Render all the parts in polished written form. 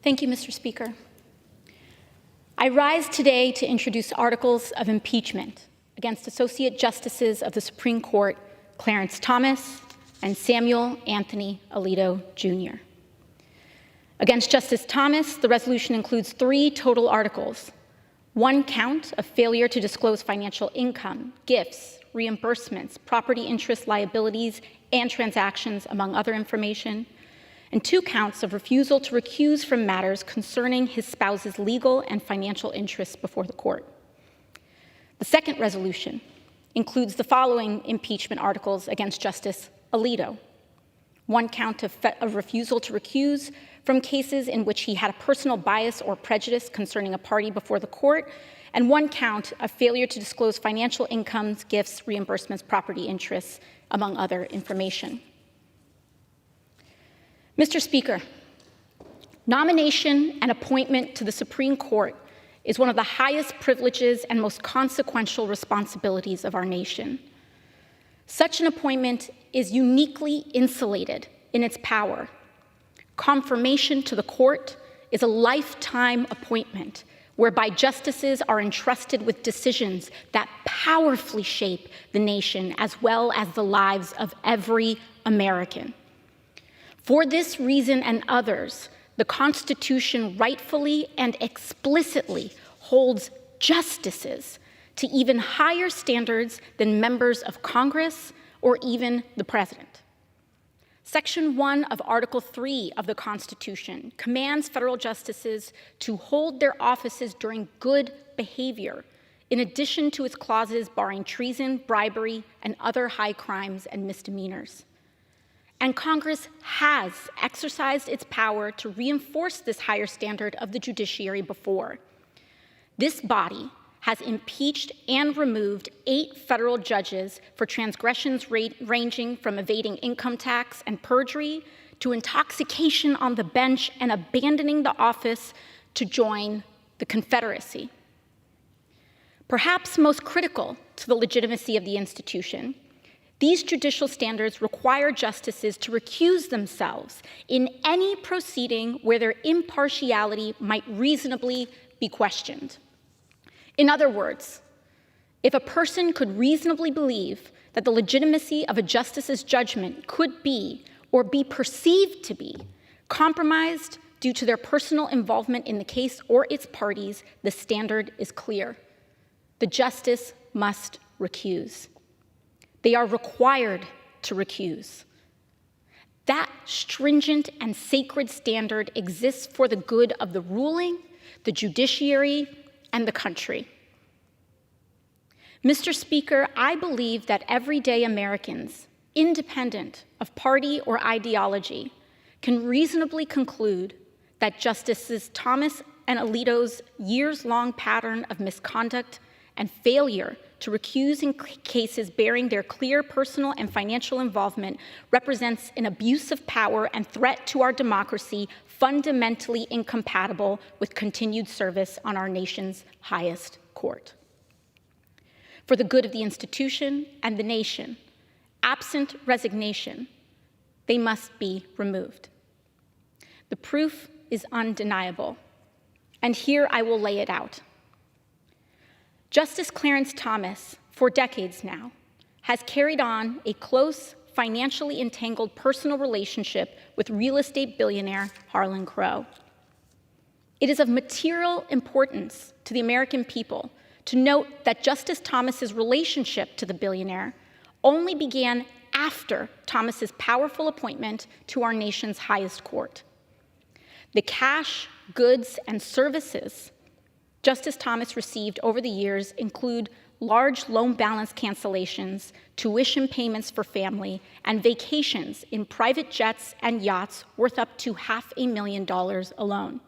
Thank you, Mr. Speaker. I rise today to introduce articles of impeachment against Associate Justices of the Supreme Court, Clarence Thomas and Samuel Anthony Alito, Jr. Against Justice Thomas, the resolution includes 3 total articles: 1 count of failure to disclose financial income, gifts, reimbursements, property interest liabilities, and transactions, among other information, and 2 counts of refusal to recuse from matters concerning his spouse's legal and financial interests before the court. The second resolution includes the following impeachment articles against Justice Alito: 1 count of refusal to recuse from cases in which he had a personal bias or prejudice concerning a party before the court, and 1 count of failure to disclose financial incomes, gifts, reimbursements, property interests, among other information. Mr. Speaker, nomination and appointment to the Supreme Court is one of the highest privileges and most consequential responsibilities of our nation. Such an appointment is uniquely insulated in its power. Confirmation to the court is a lifetime appointment whereby justices are entrusted with decisions that powerfully shape the nation as well as the lives of every American. For this reason and others, the Constitution rightfully and explicitly holds justices to even higher standards than members of Congress or even the President. Section 1 of Article 3 of the Constitution commands federal justices to hold their offices during good behavior, in addition to its clauses barring treason, bribery, and other high crimes and misdemeanors. And Congress has exercised its power to reinforce this higher standard of the judiciary before. This body has impeached and removed 8 federal judges for transgressions ranging from evading income tax and perjury to intoxication on the bench and abandoning the office to join the Confederacy. Perhaps most critical to the legitimacy of the institution, these judicial standards require justices to recuse themselves in any proceeding where their impartiality might reasonably be questioned. In other words, if a person could reasonably believe that the legitimacy of a justice's judgment could be, or be perceived to be, compromised due to their personal involvement in the case or its parties, the standard is clear. The justice must recuse. They are required to recuse. That stringent and sacred standard exists for the good of the ruling, the judiciary, and the country. Mr. Speaker, I believe that everyday Americans, independent of party or ideology, can reasonably conclude that Justices Thomas and Alito's years-long pattern of misconduct and failure to recuse in cases bearing their clear personal and financial involvement represents an abuse of power and threat to our democracy fundamentally incompatible with continued service on our nation's highest court. For the good of the institution and the nation, absent resignation, they must be removed. The proof is undeniable, and here I will lay it out. Justice Clarence Thomas, for decades now, has carried on a close, financially entangled personal relationship with real estate billionaire Harlan Crow. It is of material importance to the American people to note that Justice Thomas's relationship to the billionaire only began after Thomas's powerful appointment to our nation's highest court. The cash, goods, and services Justice Thomas received over the years include large loan balance cancellations, tuition payments for family, and vacations in private jets and yachts worth up to $500,000 alone.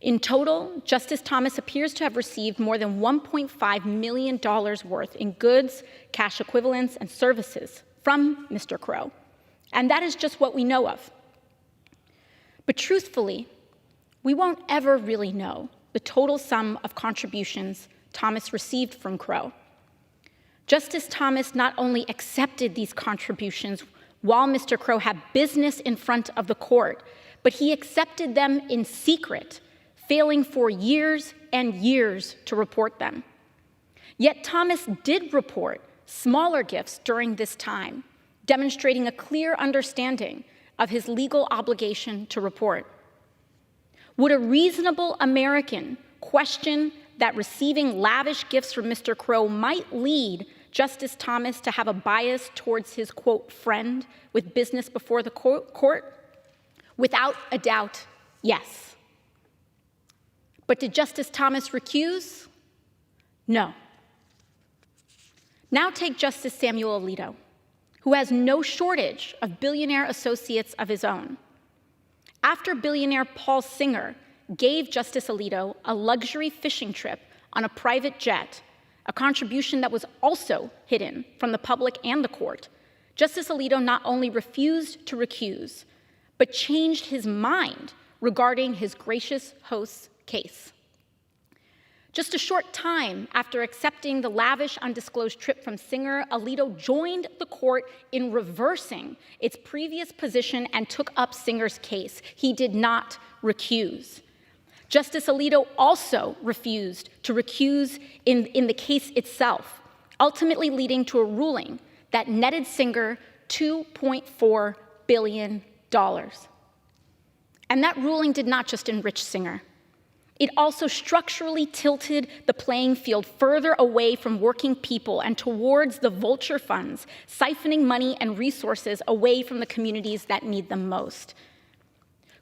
In total, Justice Thomas appears to have received more than $1.5 million worth in goods, cash equivalents, and services from Mr. Crow, and that is just what we know of. But truthfully, we won't ever really know the total sum of contributions Thomas received from Crow. Justice Thomas not only accepted these contributions while Mr. Crow had business in front of the court, but he accepted them in secret, failing for years and years to report them. Yet Thomas did report smaller gifts during this time, demonstrating a clear understanding of his legal obligation to report. Would a reasonable American question that receiving lavish gifts from Mr. Crow might lead Justice Thomas to have a bias towards his, quote, friend with business before the court? Without a doubt, yes. But did Justice Thomas recuse? No. Now take Justice Samuel Alito, who has no shortage of billionaire associates of his own. After billionaire Paul Singer gave Justice Alito a luxury fishing trip on a private jet, a contribution that was also hidden from the public and the court, Justice Alito not only refused to recuse, but changed his mind regarding his gracious host's case. Just a short time after accepting the lavish undisclosed trip from Singer, Alito joined the court in reversing its previous position and took up Singer's case. He did not recuse. Justice Alito also refused to recuse in the case itself, ultimately leading to a ruling that netted Singer $2.4 billion. And that ruling did not just enrich Singer. It also structurally tilted the playing field further away from working people and towards the vulture funds, siphoning money and resources away from the communities that need them most.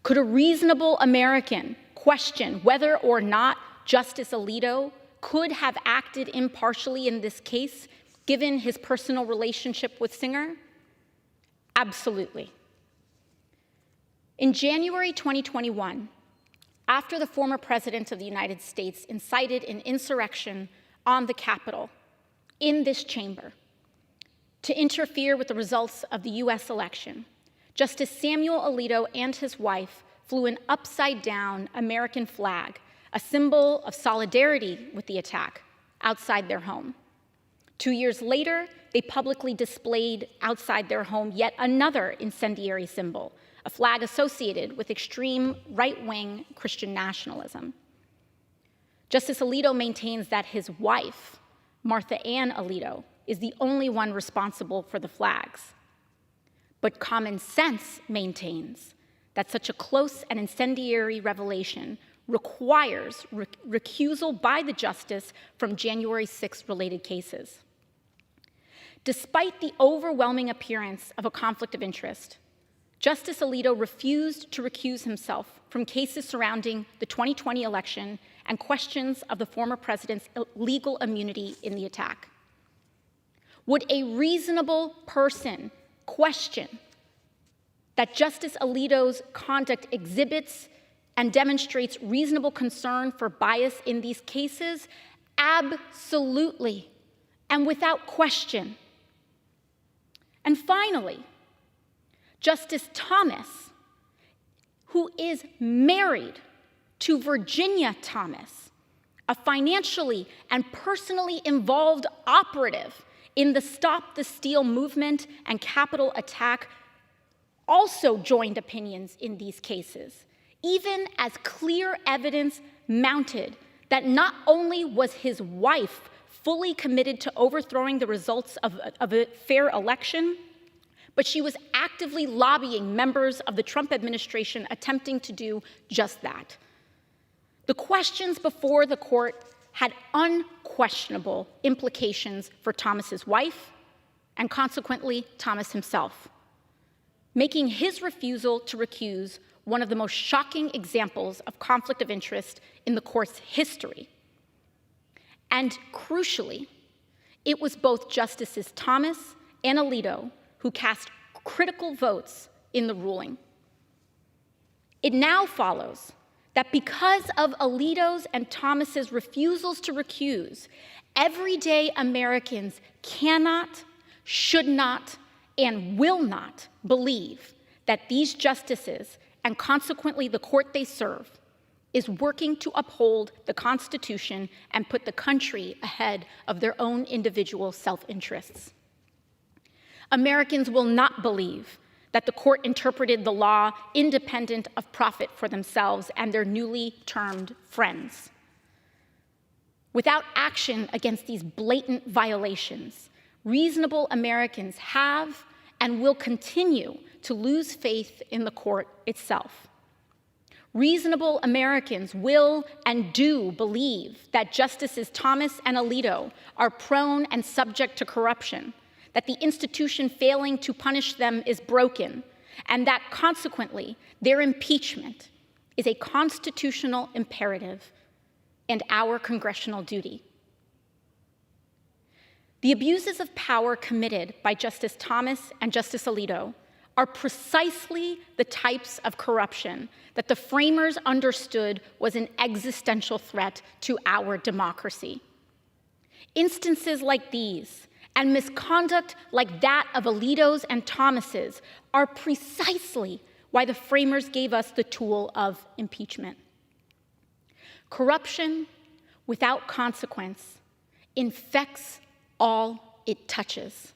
Could a reasonable American question whether or not Justice Alito could have acted impartially in this case, given his personal relationship with Singer? Absolutely. In January 2021, after the former president of the United States incited an insurrection on the Capitol in this chamber to interfere with the results of the US election, Justice Samuel Alito and his wife flew an upside-down American flag, a symbol of solidarity with the attack, outside their home. 2 years later, they publicly displayed outside their home yet another incendiary symbol, a flag associated with extreme right-wing Christian nationalism. Justice Alito maintains that his wife, Martha Ann Alito, is the only one responsible for the flags. But common sense maintains that such a close and incendiary revelation requires recusal by the justice from January 6 related cases. Despite the overwhelming appearance of a conflict of interest, Justice Alito refused to recuse himself from cases surrounding the 2020 election and questions of the former president's legal immunity in the attack. Would a reasonable person question that Justice Alito's conduct exhibits and demonstrates reasonable concern for bias in these cases? Absolutely, and without question. And finally, Justice Thomas, who is married to Virginia Thomas, a financially and personally involved operative in the Stop the Steal movement and Capitol attack, also joined opinions in these cases, even as clear evidence mounted that not only was his wife fully committed to overthrowing the results of a fair election, but she was actively lobbying members of the Trump administration attempting to do just that. The questions before the court had unquestionable implications for Thomas's wife and consequently Thomas himself, making his refusal to recuse one of the most shocking examples of conflict of interest in the court's history. And crucially, it was both Justices Thomas and Alito who cast critical votes in the ruling. It now follows that because of Alito's and Thomas's refusals to recuse, everyday Americans cannot, should not, and will not believe that these justices, and consequently the court they serve, is working to uphold the Constitution and put the country ahead of their own individual self-interests. Americans will not believe that the court interpreted the law independent of profit for themselves and their newly termed friends. Without action against these blatant violations, reasonable Americans have and will continue to lose faith in the court itself. Reasonable Americans will and do believe that Justices Thomas and Alito are prone and subject to corruption, that the institution failing to punish them is broken, and that consequently their impeachment is a constitutional imperative and our congressional duty. The abuses of power committed by Justice Thomas and Justice Alito are precisely the types of corruption that the framers understood was an existential threat to our democracy. Instances like these and misconduct like that of Alito's and Thomas's are precisely why the framers gave us the tool of impeachment. Corruption without consequence infects all it touches.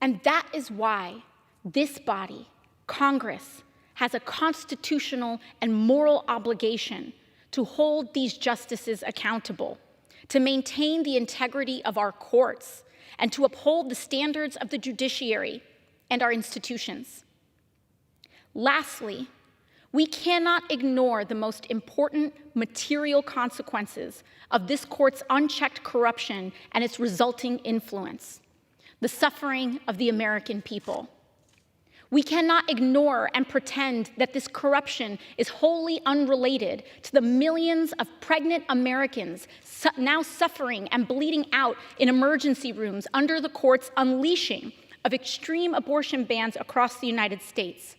And that is why this body, Congress, has a constitutional and moral obligation to hold these justices accountable, to maintain the integrity of our courts, and to uphold the standards of the judiciary and our institutions. Lastly, we cannot ignore the most important material consequences of this court's unchecked corruption and its resulting influence: the suffering of the American people. We cannot ignore and pretend that this corruption is wholly unrelated to the millions of pregnant Americans now suffering and bleeding out in emergency rooms under the court's unleashing of extreme abortion bans across the United States,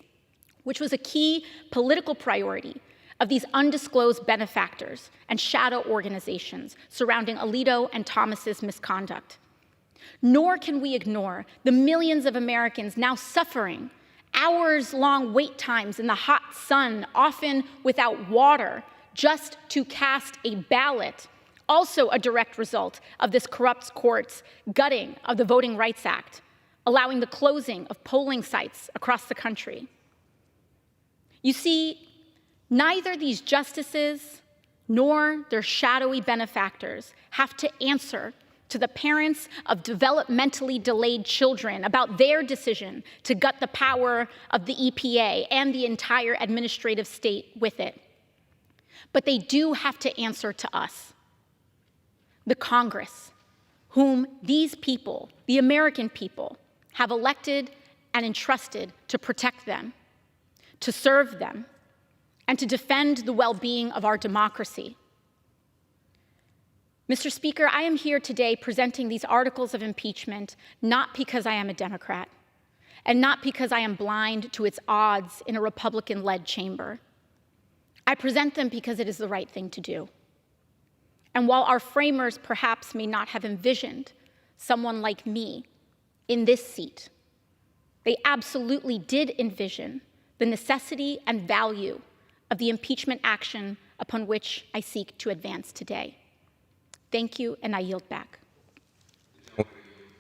which was a key political priority of these undisclosed benefactors and shadow organizations surrounding Alito and Thomas's misconduct. Nor can we ignore the millions of Americans now suffering hours-long wait times in the hot sun, often without water, just to cast a ballot, also a direct result of this corrupt court's gutting of the Voting Rights Act, allowing the closing of polling sites across the country. You see, neither these justices nor their shadowy benefactors have to answer to the parents of developmentally delayed children about their decision to gut the power of the EPA and the entire administrative state with it. But they do have to answer to us, the Congress, whom these people, the American people, have elected and entrusted to protect them, to serve them, and to defend the well-being of our democracy. Mr. Speaker, I am here today presenting these articles of impeachment not because I am a Democrat and not because I am blind to its odds in a Republican-led chamber. I present them because it is the right thing to do. And while our framers perhaps may not have envisioned someone like me in this seat, they absolutely did envision the necessity and value of the impeachment action upon which I seek to advance today. Thank you, and I yield back.